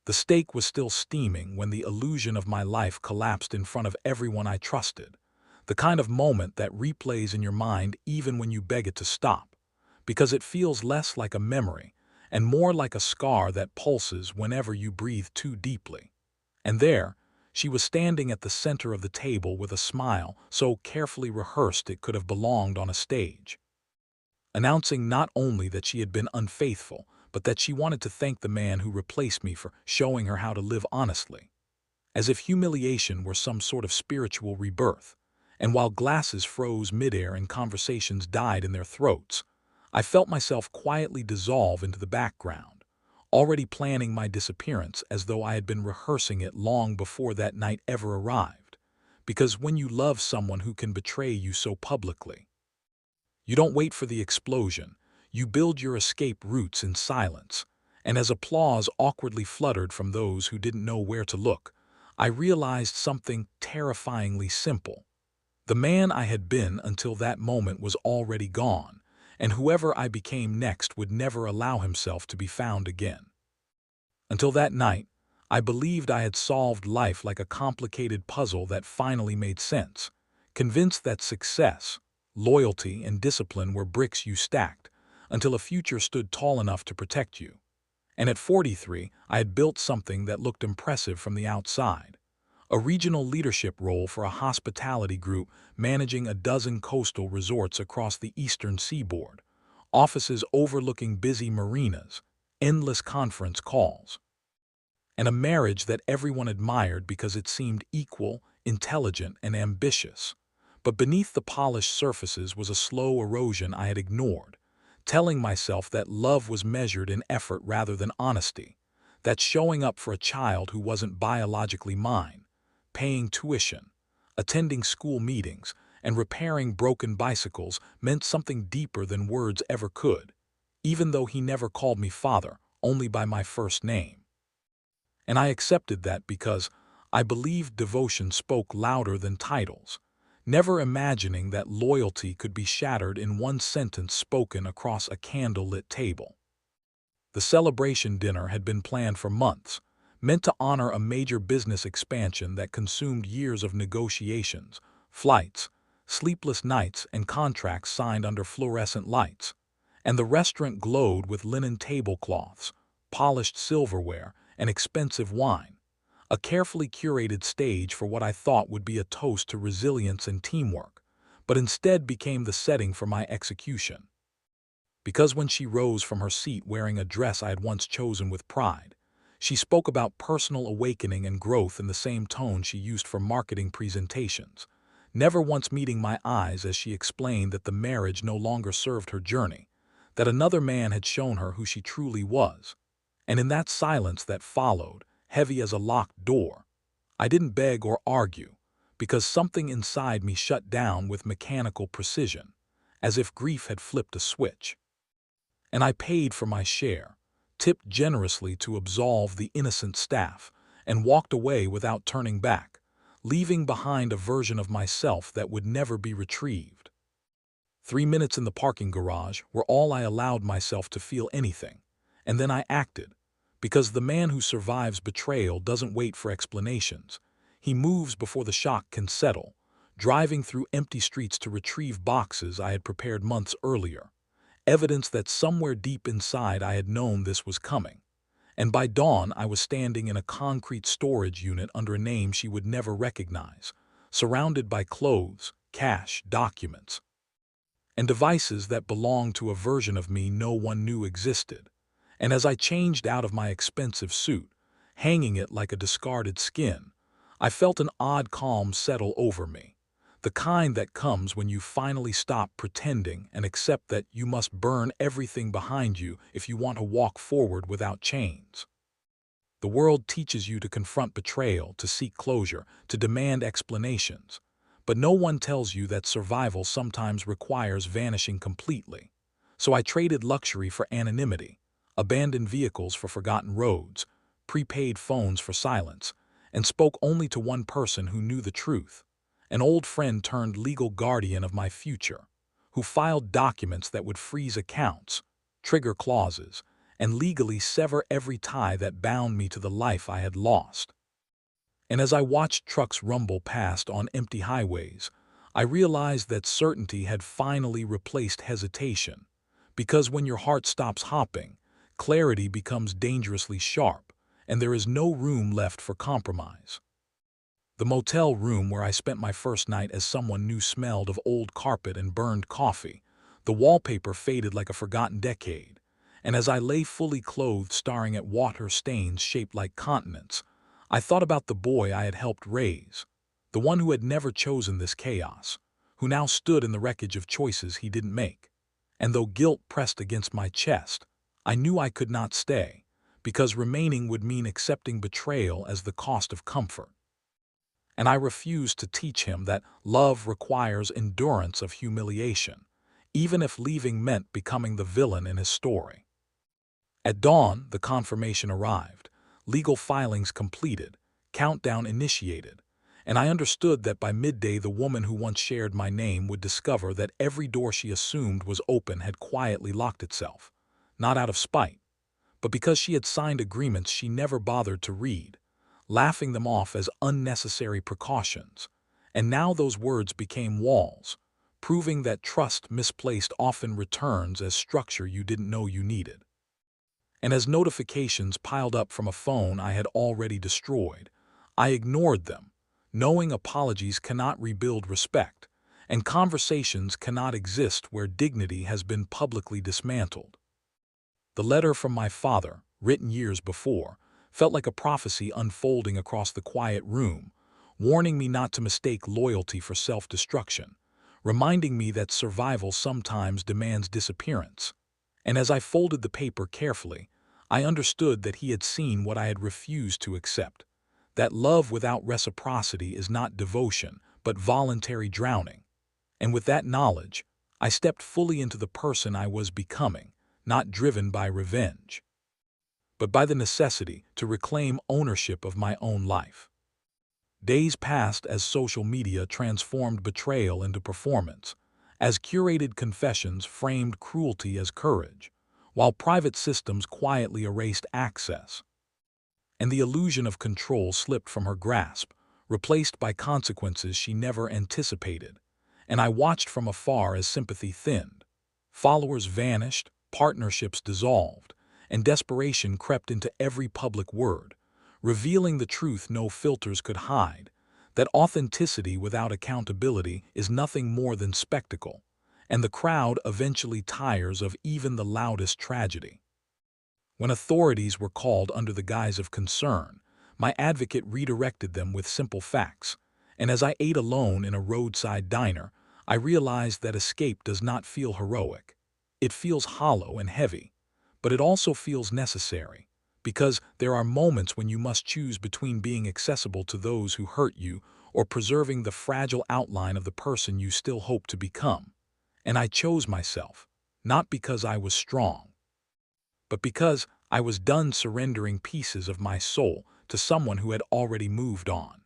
The steak was still steaming when the illusion of my life collapsed in front of everyone I trusted. The kind of moment that replays in your mind even when you beg it to stop, because it feels less like a memory and more like a scar that pulses whenever you breathe too deeply. And there, she was standing at the center of the table with a smile so carefully rehearsed it could have belonged on a stage, announcing not only that she had been unfaithful, but that she wanted to thank the man who replaced me for showing her how to live honestly, as if humiliation were some sort of spiritual rebirth. And while glasses froze midair and conversations died in their throats, I felt myself quietly dissolve into the background, already planning my disappearance as though I had been rehearsing it long before that night ever arrived. Because when you love someone who can betray you so publicly, you don't wait for the explosion. You build your escape routes in silence. And as applause awkwardly fluttered from those who didn't know where to look, I realized something terrifyingly simple. The man I had been until that moment was already gone, and whoever I became next would never allow himself to be found again. Until that night, I believed I had solved life like a complicated puzzle that finally made sense, convinced that success, loyalty, and discipline were bricks you stacked until a future stood tall enough to protect you. And at 43, I had built something that looked impressive from the outside. A regional leadership role for a hospitality group managing a dozen coastal resorts across the eastern seaboard, offices overlooking busy marinas, endless conference calls, and a marriage that everyone admired because it seemed equal, intelligent, and ambitious. But beneath the polished surfaces was a slow erosion I had ignored, telling myself that love was measured in effort rather than honesty, that showing up for a child who wasn't biologically mine, paying tuition, attending school meetings, and repairing broken bicycles meant something deeper than words ever could, even though he never called me father, only by my first name. And I accepted that because I believed devotion spoke louder than titles, never imagining that loyalty could be shattered in one sentence spoken across a candlelit table. The celebration dinner had been planned for months, meant to honor a major business expansion that consumed years of negotiations, flights, sleepless nights, and contracts signed under fluorescent lights. And the restaurant glowed with linen tablecloths, polished silverware, and expensive wine, a carefully curated stage for what I thought would be a toast to resilience and teamwork, but instead became the setting for my execution. Because when she rose from her seat wearing a dress I had once chosen with pride, she spoke about personal awakening and growth in the same tone she used for marketing presentations, never once meeting my eyes as she explained that the marriage no longer served her journey, that another man had shown her who she truly was. And in that silence that followed, heavy as a locked door, I didn't beg or argue, because something inside me shut down with mechanical precision, as if grief had flipped a switch. And I paid for my share, tipped generously to absolve the innocent staff, and walked away without turning back, leaving behind a version of myself that would never be retrieved. 3 minutes in the parking garage were all I allowed myself to feel anything, and then I acted, because the man who survives betrayal doesn't wait for explanations. He moves before the shock can settle, driving through empty streets to retrieve boxes I had prepared months earlier, evidence that somewhere deep inside I had known this was coming. And by dawn I was standing in a concrete storage unit under a name she would never recognize, surrounded by clothes, cash, documents, and devices that belonged to a version of me no one knew existed. And as I changed out of my expensive suit, hanging it like a discarded skin, I felt an odd calm settle over me, the kind that comes when you finally stop pretending and accept that you must burn everything behind you if you want to walk forward without chains. The world teaches you to confront betrayal, to seek closure, to demand explanations, but no one tells you that survival sometimes requires vanishing completely. So I traded luxury for anonymity, abandoned vehicles for forgotten roads, prepaid phones for silence, and spoke only to one person who knew the truth, an old friend turned legal guardian of my future, who filed documents that would freeze accounts, trigger clauses, and legally sever every tie that bound me to the life I had lost. And as I watched trucks rumble past on empty highways, I realized that certainty had finally replaced hesitation. Because when your heart stops hopping, clarity becomes dangerously sharp, and there is no room left for compromise. The motel room where I spent my first night as someone new smelled of old carpet and burned coffee. The wallpaper faded like a forgotten decade, and as I lay fully clothed staring at water stains shaped like continents, I thought about the boy I had helped raise, the one who had never chosen this chaos, who now stood in the wreckage of choices he didn't make. And though guilt pressed against my chest, I knew I could not stay, because remaining would mean accepting betrayal as the cost of comfort. And I refused to teach him that love requires endurance of humiliation, even if leaving meant becoming the villain in his story. At dawn, the confirmation arrived, legal filings completed, countdown initiated, and I understood that by midday the woman who once shared my name would discover that every door she assumed was open had quietly locked itself, not out of spite, but because she had signed agreements she never bothered to read, laughing them off as unnecessary precautions. And now those words became walls, proving that trust misplaced often returns as structure you didn't know you needed. And as notifications piled up from a phone I had already destroyed, I ignored them, knowing apologies cannot rebuild respect, and conversations cannot exist where dignity has been publicly dismantled. The letter from my father, written years before, felt like a prophecy unfolding across the quiet room, warning me not to mistake loyalty for self-destruction, reminding me that survival sometimes demands disappearance. And as I folded the paper carefully, I understood that he had seen what I had refused to accept, that love without reciprocity is not devotion, but voluntary drowning. And with that knowledge, I stepped fully into the person I was becoming, not driven by revenge, but by the necessity to reclaim ownership of my own life. Days passed as social media transformed betrayal into performance, as curated confessions framed cruelty as courage, while private systems quietly erased access. And the illusion of control slipped from her grasp, replaced by consequences she never anticipated, and I watched from afar as sympathy thinned. Followers vanished, partnerships dissolved, and desperation crept into every public word, revealing the truth no filters could hide, that authenticity without accountability is nothing more than spectacle, and the crowd eventually tires of even the loudest tragedy. When authorities were called under the guise of concern, my advocate redirected them with simple facts, and as I ate alone in a roadside diner, I realized that escape does not feel heroic. It feels hollow and heavy, but it also feels necessary, because there are moments when you must choose between being accessible to those who hurt you or preserving the fragile outline of the person you still hope to become. And I chose myself, not because I was strong, but because I was done surrendering pieces of my soul to someone who had already moved on.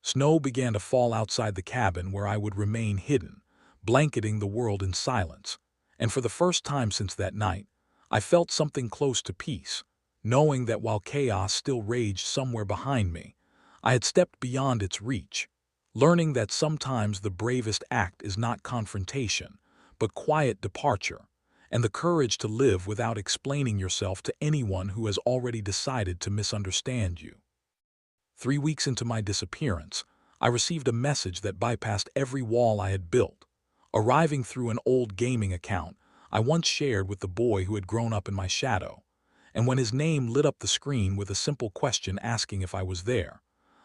Snow began to fall outside the cabin where I would remain hidden, blanketing the world in silence, and for the first time since that night, I felt something close to peace, knowing that while chaos still raged somewhere behind me, I had stepped beyond its reach, learning that sometimes the bravest act is not confrontation, but quiet departure, and the courage to live without explaining yourself to anyone who has already decided to misunderstand you. 3 weeks into my disappearance, I received a message that bypassed every wall I had built, arriving through an old gaming account I once shared with the boy who had grown up in my shadow. And when his name lit up the screen with a simple question asking if I was there,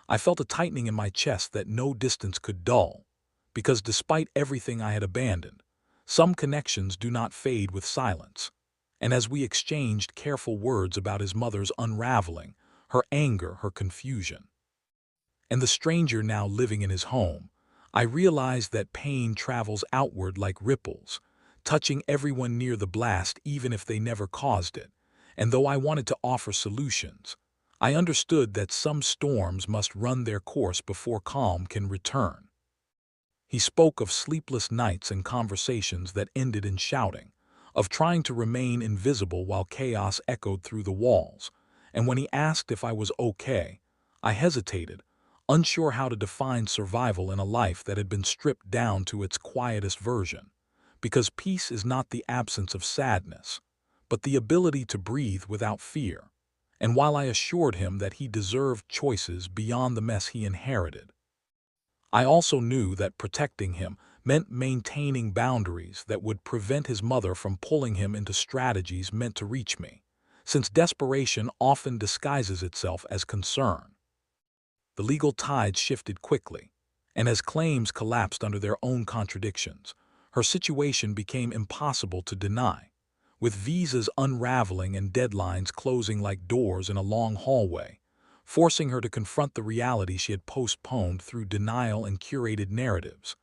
I felt a tightening in my chest that no distance could dull, because despite everything I had abandoned, some connections do not fade with silence. And as we exchanged careful words about his mother's unraveling, her anger, her confusion, and the stranger now living in his home, I realized that pain travels outward like ripples, touching everyone near the blast even if they never caused it. And though I wanted to offer solutions, I understood that some storms must run their course before calm can return. He spoke of sleepless nights and conversations that ended in shouting, of trying to remain invisible while chaos echoed through the walls. And when he asked if I was okay, I hesitated, unsure how to define survival in a life that had been stripped down to its quietest version. Because peace is not the absence of sadness, but the ability to breathe without fear. And while I assured him that he deserved choices beyond the mess he inherited, I also knew that protecting him meant maintaining boundaries that would prevent his mother from pulling him into strategies meant to reach me, since desperation often disguises itself as concern. The legal tide shifted quickly, and as claims collapsed under their own contradictions, her situation became impossible to deny, with visas unraveling and deadlines closing like doors in a long hallway, forcing her to confront the reality she had postponed through denial and curated narratives.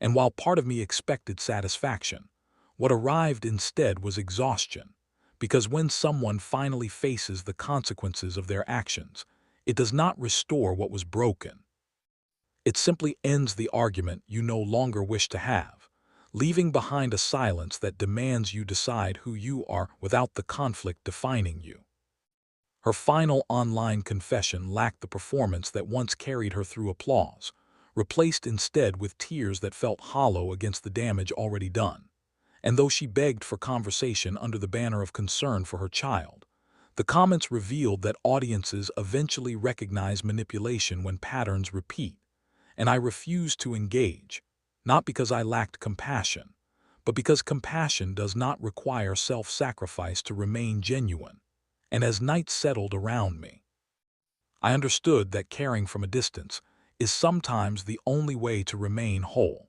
And while part of me expected satisfaction, what arrived instead was exhaustion, because when someone finally faces the consequences of their actions, it does not restore what was broken. It simply ends the argument you no longer wish to have, leaving behind a silence that demands you decide who you are without the conflict defining you. Her final online confession lacked the performance that once carried her through applause, replaced instead with tears that felt hollow against the damage already done. And though she begged for conversation under the banner of concern for her child, the comments revealed that audiences eventually recognize manipulation when patterns repeat, and I refused to engage, not because I lacked compassion, but because compassion does not require self-sacrifice to remain genuine. And as night settled around me, I understood that caring from a distance is sometimes the only way to remain whole.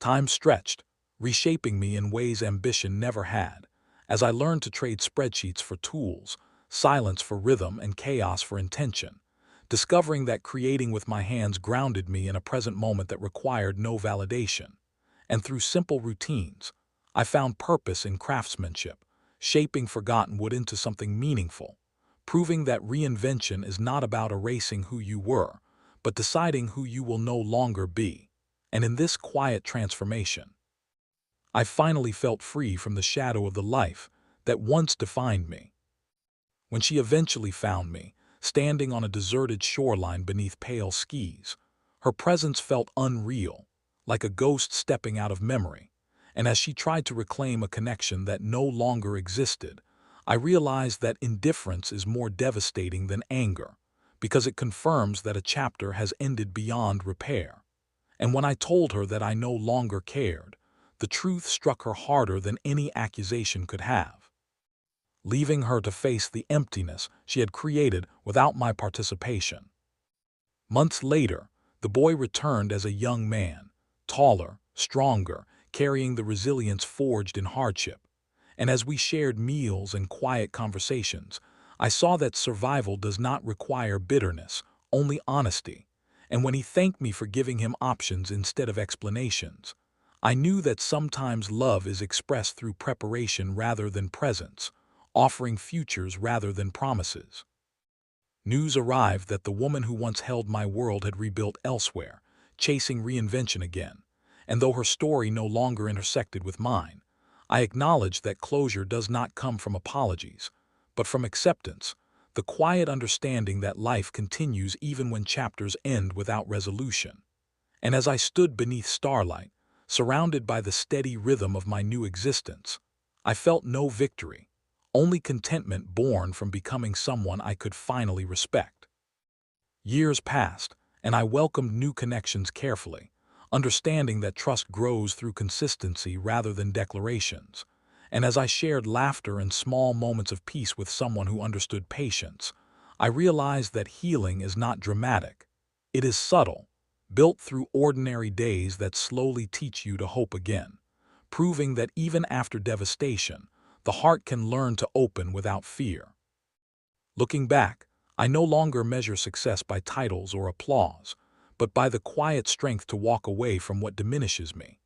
Time stretched, reshaping me in ways ambition never had, as I learned to trade spreadsheets for tools, silence for rhythm, and chaos for intention, discovering that creating with my hands grounded me in a present moment that required no validation. And through simple routines, I found purpose in craftsmanship, shaping forgotten wood into something meaningful, proving that reinvention is not about erasing who you were, but deciding who you will no longer be. And in this quiet transformation, I finally felt free from the shadow of the life that once defined me. When she eventually found me, standing on a deserted shoreline beneath pale skies, her presence felt unreal, like a ghost stepping out of memory. And as she tried to reclaim a connection that no longer existed, I realized that indifference is more devastating than anger, because it confirms that a chapter has ended beyond repair. And when I told her that I no longer cared, the truth struck her harder than any accusation could have, leaving her to face the emptiness she had created without my participation. Months later, the boy returned as a young man, taller, stronger, carrying the resilience forged in hardship. And as we shared meals and quiet conversations, I saw that survival does not require bitterness, only honesty. And when he thanked me for giving him options instead of explanations, I knew that sometimes love is expressed through preparation rather than presence, offering futures rather than promises. News arrived that the woman who once held my world had rebuilt elsewhere, chasing reinvention again. And though her story no longer intersected with mine, I acknowledged that closure does not come from apologies, but from acceptance, the quiet understanding that life continues even when chapters end without resolution. And as I stood beneath starlight, surrounded by the steady rhythm of my new existence, I felt no victory, only contentment born from becoming someone I could finally respect. Years passed, and I welcomed new connections carefully, understanding that trust grows through consistency rather than declarations. And as I shared laughter and small moments of peace with someone who understood patience, I realized that healing is not dramatic. It is subtle, built through ordinary days that slowly teach you to hope again, proving that even after devastation, the heart can learn to open without fear. Looking back, I no longer measure success by titles or applause, but by the quiet strength to walk away from what diminishes me.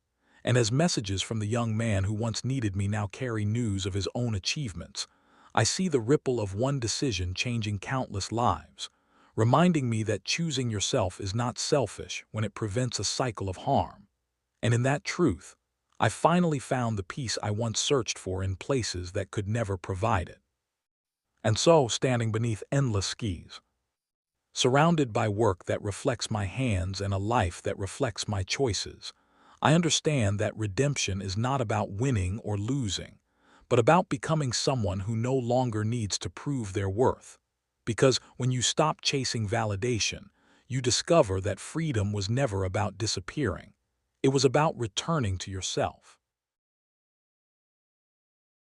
And as messages from the young man who once needed me now carry news of his own achievements, I see the ripple of one decision changing countless lives, reminding me that choosing yourself is not selfish when it prevents a cycle of harm. And in that truth, I finally found the peace I once searched for in places that could never provide it. And so, standing beneath endless skies, surrounded by work that reflects my hands and a life that reflects my choices, I understand that redemption is not about winning or losing, but about becoming someone who no longer needs to prove their worth. Because when you stop chasing validation, you discover that freedom was never about disappearing. It was about returning to yourself.